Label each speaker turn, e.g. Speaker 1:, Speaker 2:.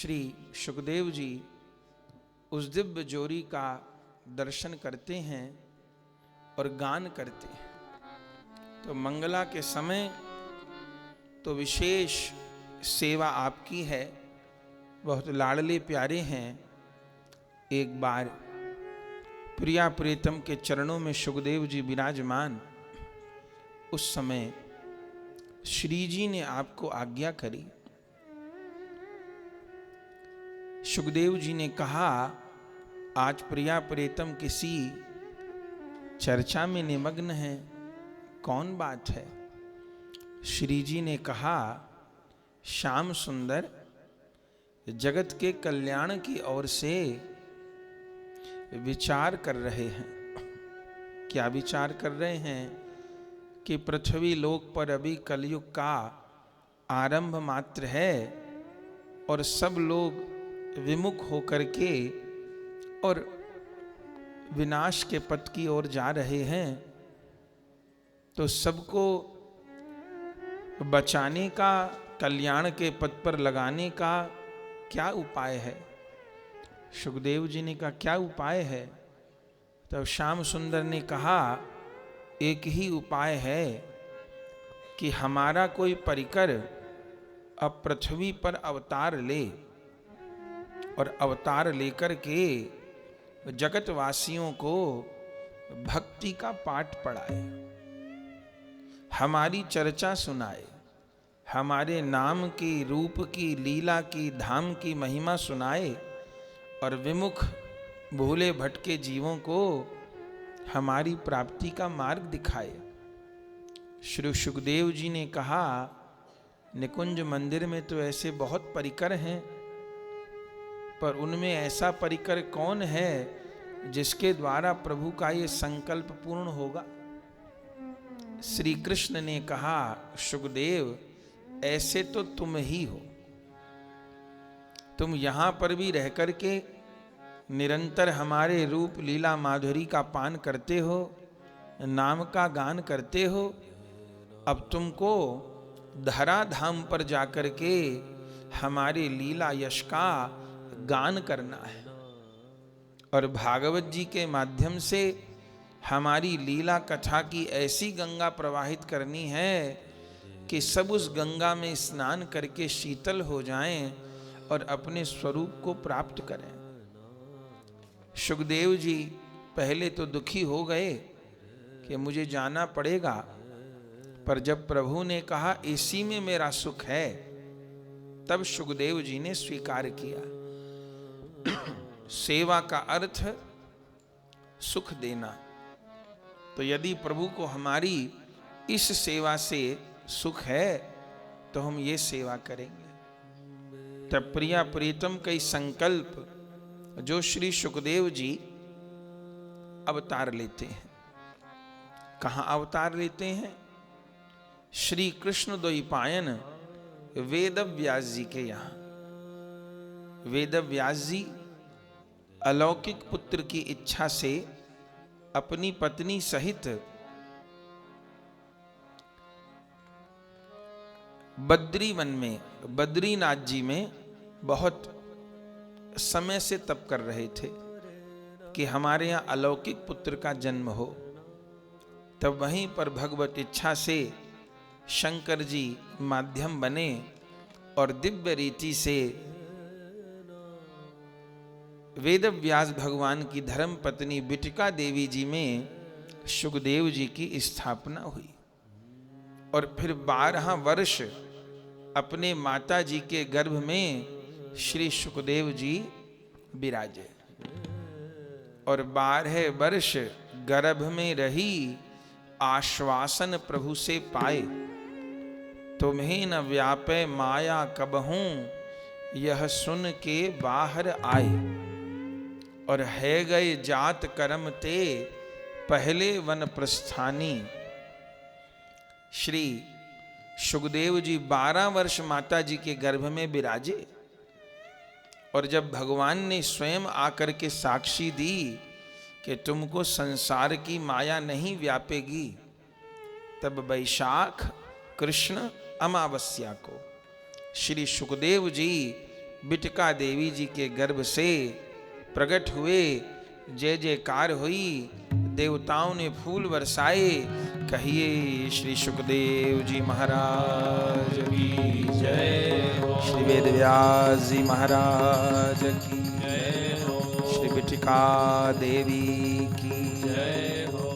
Speaker 1: श्री सुखदेव जी उस दिव्य जोड़ी का दर्शन करते हैं और गान करते हैं। तो मंगला के समय तो विशेष सेवा आपकी है, बहुत लाडले प्यारे हैं। एक बार प्रिया प्रीतम के चरणों में सुखदेव जी विराजमान, उस समय श्री जी ने आपको आज्ञा करी। सुखदेव जी ने कहा, आज प्रिया प्रीतम किसी चर्चा में निमग्न है, कौन बात है? श्री जी ने कहा, श्याम सुंदर जगत के कल्याण की ओर से विचार कर रहे हैं। क्या विचार कर रहे हैं? कि पृथ्वी लोक पर अभी कलयुग का आरंभ मात्र है और सब लोग विमुख होकर के और विनाश के पथ की ओर जा रहे हैं। तो सबको बचाने का, कल्याण के पथ पर लगाने का क्या उपाय है? सुखदेव जी ने कहा, क्या उपाय है? तब श्याम सुंदर ने कहा, एक ही उपाय है कि हमारा कोई परिकर अब पृथ्वी पर अवतार ले और अवतार लेकर के जगतवासियों को भक्ति का पाठ पढ़ाए, हमारी चर्चा सुनाए, हमारे नाम की, रूप की, लीला की, धाम की महिमा सुनाए और विमुख भूले भटके जीवों को हमारी प्राप्ति का मार्ग दिखाए। श्री सुखदेव जी ने कहा, निकुंज मंदिर में तो ऐसे बहुत परिकर हैं, पर उनमें ऐसा परिकर कौन है जिसके द्वारा प्रभु का ये संकल्प पूर्ण होगा? श्री कृष्ण ने कहा, सुखदेव ऐसे तो तुम ही हो। तुम यहां पर भी रह करके निरंतर हमारे रूप लीला माधुरी का पान करते हो, नाम का गान करते हो। अब तुमको धरा धाम पर जाकर के हमारे लीला यश का गान करना है और भागवत जी के माध्यम से हमारी लीला कथा की ऐसी गंगा प्रवाहित करनी है कि सब उस गंगा में स्नान करके शीतल हो जाएं और अपने स्वरूप को प्राप्त करें। सुखदेव जी पहले तो दुखी हो गए कि मुझे जाना पड़ेगा, पर जब प्रभु ने कहा इसी में मेरा सुख है, तब सुखदेव जी ने स्वीकार किया। सेवा का अर्थ सुख देना। तो यदि प्रभु को हमारी इस सेवा से सुख है तो हम ये सेवा करेंगे। तब प्रिया प्रीतम का संकल्प जो श्री सुखदेव जी अवतार लेते हैं। कहां अवतार लेते हैं? श्री कृष्ण द्वैपायन वेद व्यास जी के यहां। वेद व्यास जी अलौकिक पुत्र की इच्छा से अपनी पत्नी सहित बद्रीवन में, बद्रीनाथ जी में बहुत समय से तप कर रहे थे कि हमारे यहां अलौकिक पुत्र का जन्म हो। तब वहीं पर भगवत इच्छा से शंकर जी माध्यम बने और दिव्य रीति से वेद व्यास भगवान की धर्म पत्नी बिटिका देवी जी में सुखदेव जी की स्थापना हुई। और फिर 12 वर्ष अपने माता जी के गर्भ में श्री सुखदेव जी विराजे और 12 वर्ष गर्भ में रही आश्वासन प्रभु से पाए, तुम्हें न व्यापे माया कबहूं, यह सुन के बाहर आए। और है गए जात कर्म ते, पहले वन प्रस्थानी। श्री सुखदेव जी 12 वर्ष माता जी के गर्भ में विराजे और जब भगवान ने स्वयं आकर के साक्षी दी कि तुमको संसार की माया नहीं व्यापेगी, तब वैशाख कृष्ण अमावस्या को श्री सुखदेव जी बिटिका देवी जी के गर्भ से प्रकट हुए। जय जयकार हुई, देवताओं ने फूल बरसाए। कहिए श्री सुखदेव जी महाराज की जय, श्री वेद व्यास जी महाराज की जय, श्री बिटिका देवी की जय हो।